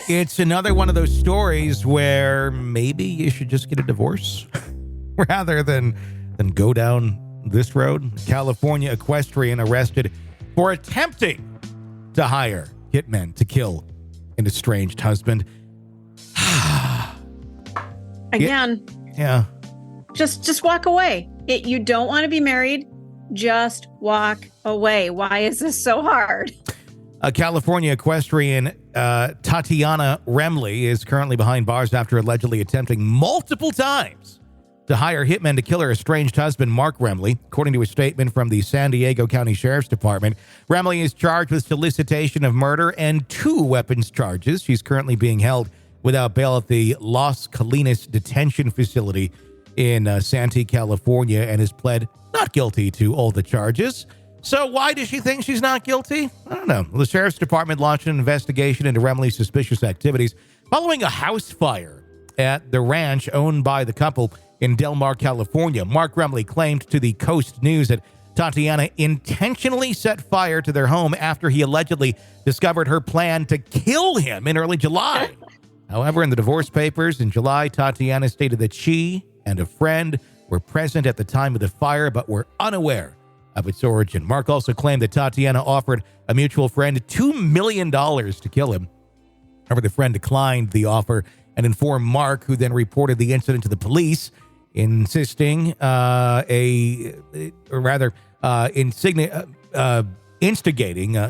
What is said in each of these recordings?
It's another one of those stories where maybe you should just get a divorce rather than go down this road. California equestrian arrested for attempting to hire hitmen to kill an estranged husband. Again. Yeah. Just walk away. You don't want to be married. Just walk away. Why is this so hard? A California equestrian, Tatyana Remley, is currently behind bars after allegedly attempting multiple times to hire hitmen to kill her estranged husband, Mark Remley. According to a statement from the San Diego County Sheriff's Department, Remley is charged with solicitation of murder and 2 weapons charges. She's currently being held without bail at the Las Colinas Detention Facility in Santee, California, and has pled not guilty to all the charges. So why does she think she's not guilty? I don't know. The Sheriff's Department launched an investigation into Remley's suspicious activities following a house fire at the ranch owned by the couple in Del Mar, California. Mark Remley claimed to the Coast News that Tatyana intentionally set fire to their home after he allegedly discovered her plan to kill him in early July. However, in the divorce papers in July, Tatyana stated that she and a friend were present at the time of the fire but were unaware of its origin. Mark also claimed that Tatyana offered a mutual friend $2 million to kill him. However, the friend declined the offer and informed Mark, who then reported the incident to the police, instigating a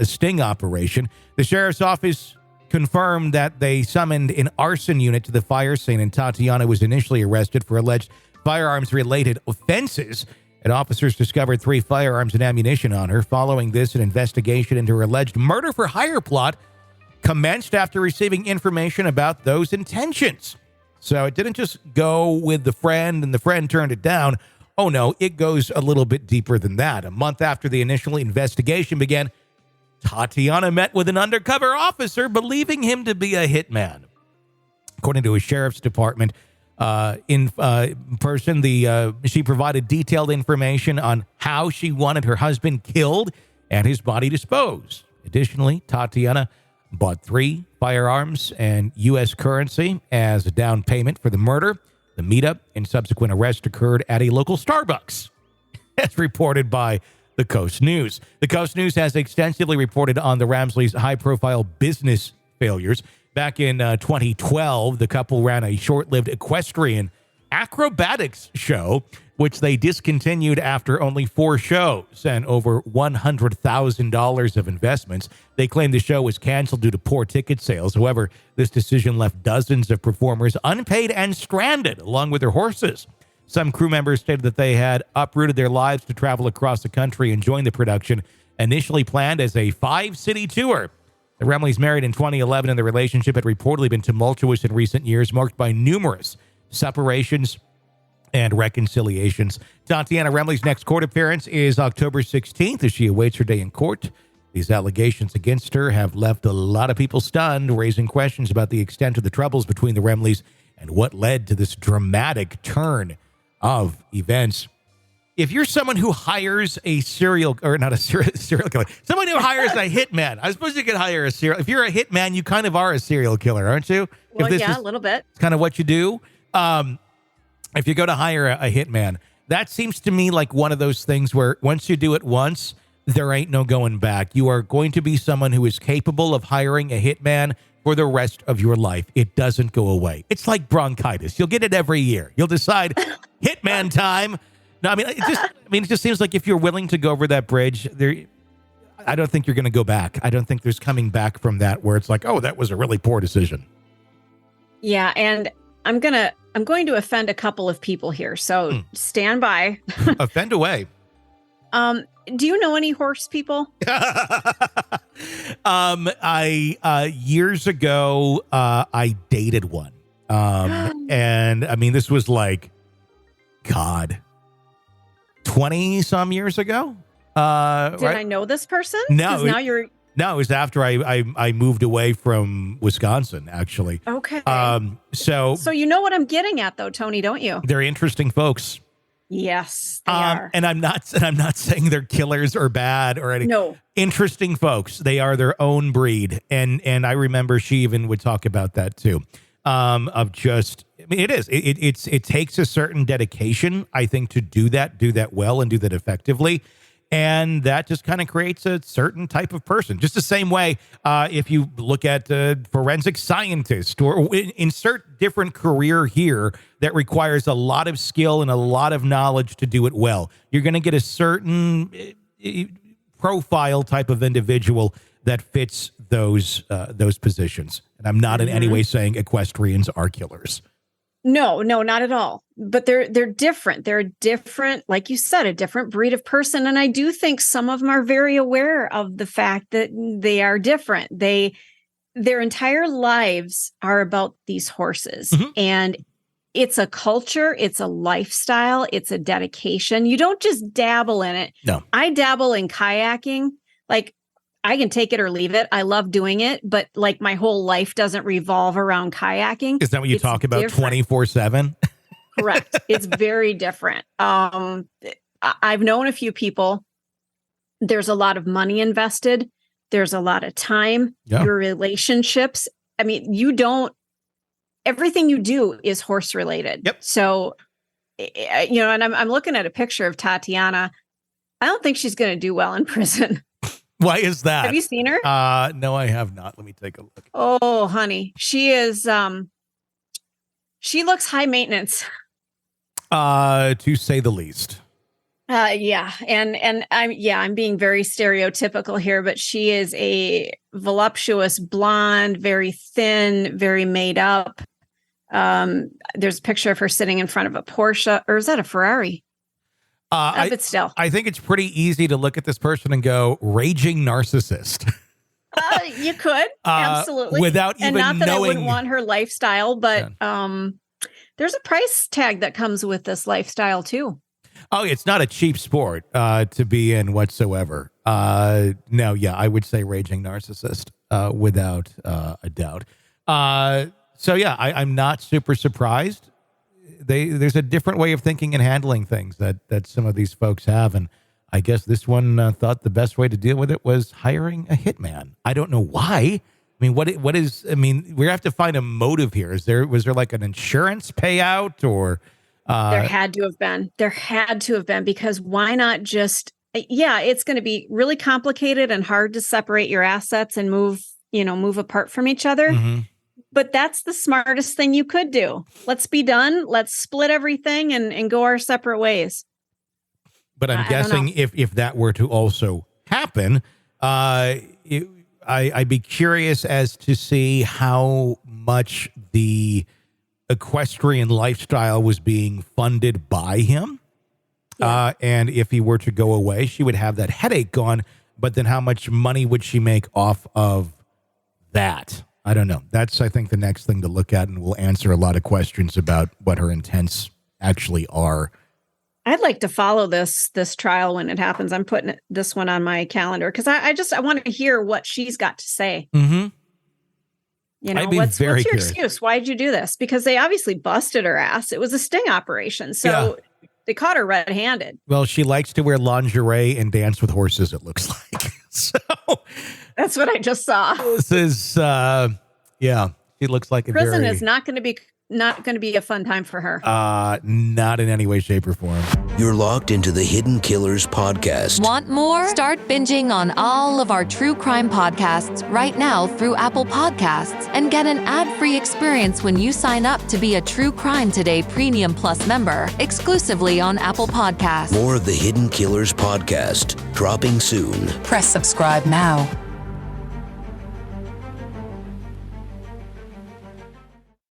sting operation. The sheriff's office confirmed that they summoned an arson unit to the fire scene, and Tatyana was initially arrested for alleged firearms-related offenses. And officers discovered 3 firearms and ammunition on her. Following this, an investigation into her alleged murder-for-hire plot commenced after receiving information about those intentions. So it didn't just go with the friend and the friend turned it down. Oh no, it goes a little bit deeper than that. A month after the initial investigation began, Tatyana met with an undercover officer believing him to be a hitman. According to a sheriff's department, in person, she provided detailed information on how she wanted her husband killed and his body disposed. Additionally, Tatyana bought 3 firearms and U.S. currency as a down payment for the murder. The meetup and subsequent arrest occurred at a local Starbucks, as reported by the Coast News. The Coast News has extensively reported on the Remleys' high-profile business failures. Back in 2012, the couple ran a short-lived equestrian acrobatics show, which they discontinued after only 4 shows and over $100,000 of investments. They claimed the show was canceled due to poor ticket sales. However, this decision left dozens of performers unpaid and stranded, along with their horses. Some crew members stated that they had uprooted their lives to travel across the country and join the production, initially planned as a 5-city tour. The Remleys married in 2011, and the relationship had reportedly been tumultuous in recent years, marked by numerous separations and reconciliations. Tatyana Remley's next court appearance is October 16th as she awaits her day in court. These allegations against her have left a lot of people stunned, raising questions about the extent of the troubles between the Remleys and what led to this dramatic turn of events. If you're someone who hires a serial killer, someone who hires a hitman, I suppose you could hire a serial. If you're a hitman, you kind of are a serial killer, aren't you? Well, yeah, a little bit. It's kind of what you do. If you go to hire a hitman, that seems to me like one of those things where once you do it once, there ain't no going back. You are going to be someone who is capable of hiring a hitman for the rest of your life. It doesn't go away. It's like bronchitis. You'll get it every year. You'll decide hitman time. No, it just seems like if you're willing to go over that bridge, I don't think you're going to go back. I don't think there's coming back from that where it's like, oh, that was a really poor decision. Yeah, and I'm going to offend a couple of people here, so stand by. Offend away. Do you know any horse people? Years ago, I dated one. And I mean, this was like, God, 20 some years ago. Did right? I know this person? No. Now you're. No, it was after I moved away from Wisconsin, actually. Okay. So you know what I'm getting at, though, Tony, don't you? They're interesting folks. Yes, they are. And I'm not saying they're killers or bad or anything. No. Interesting folks. They are their own breed. And I remember she even would talk about that too. Of just, I mean, it takes a certain dedication, I think, to do that well and do that effectively. And that just kind of creates a certain type of person. Just the same way, if you look at forensic scientist or insert different career here that requires a lot of skill and a lot of knowledge to do it well, you're going to get a certain profile type of individual that fits those positions. And I'm not in any way saying equestrians are killers. No, not at all. But they're different. They're different, like you said, a different breed of person. And I do think some of them are very aware of the fact that they are different. Their entire lives are about these horses. And it's a culture, it's a lifestyle, it's a dedication. You don't just dabble in it. No. I dabble in kayaking. Like, I can take it or leave it. I love doing it, but like my whole life doesn't revolve around kayaking. Is that what you talk about 24/7? Correct. It's very different. I've known a few people. There's a lot of money invested. There's a lot of time, your relationships. I mean, everything you do is horse related. Yep. So, and I'm looking at a picture of Tatyana. I don't think she's going to do well in prison. Why is that? Have you seen her? No, I have not. Let me take a look. Oh, honey. She is, she looks high maintenance. To say the least. Yeah. And I'm being very stereotypical here, but she is a voluptuous blonde, very thin, very made up. There's a picture of her sitting in front of a Porsche, or is that a Ferrari? But still, I think it's pretty easy to look at this person and go, raging narcissist. You could absolutely, without even knowing. And not that I wouldn't want her lifestyle, but there's a price tag that comes with this lifestyle too. Oh, it's not a cheap sport to be in whatsoever. No, yeah, I would say raging narcissist without a doubt. So yeah, I'm not super surprised. There's a different way of thinking and handling things that some of these folks have. And I guess this one thought the best way to deal with it was hiring a hitman. I don't know why. I mean, we have to find a motive here. Was there like an insurance payout or? There had to have been, because why not just, it's going to be really complicated and hard to separate your assets and move apart from each other. Mm-hmm. But that's the smartest thing you could do. Let's be done. Let's split everything and go our separate ways. But I'm guessing if that were to also happen, I'd be curious as to see how much the equestrian lifestyle was being funded by him. Yeah. And if he were to go away, she would have that headache gone. But then how much money would she make off of that? I don't know. That's, I think, the next thing to look at, and we'll answer a lot of questions about what her intents actually are. I'd like to follow this trial when it happens. I'm putting this one on my calendar because I want to hear what she's got to say. Mm-hmm. What's your excuse? Why did you do this? Because they obviously busted her ass. It was a sting operation. So they caught her red-handed. Well, she likes to wear lingerie and dance with horses, it looks like. So that's what I just saw. This is, she looks like prison is not going to be a fun time for her. Not in any way, shape, or form. You're locked into the Hidden Killers podcast. Want more? Start binging on all of our true crime podcasts right now through Apple Podcasts and get an ad-free experience when you sign up to be a True Crime Today Premium Plus member exclusively on Apple Podcasts. More of the Hidden Killers podcast dropping soon. Press subscribe now.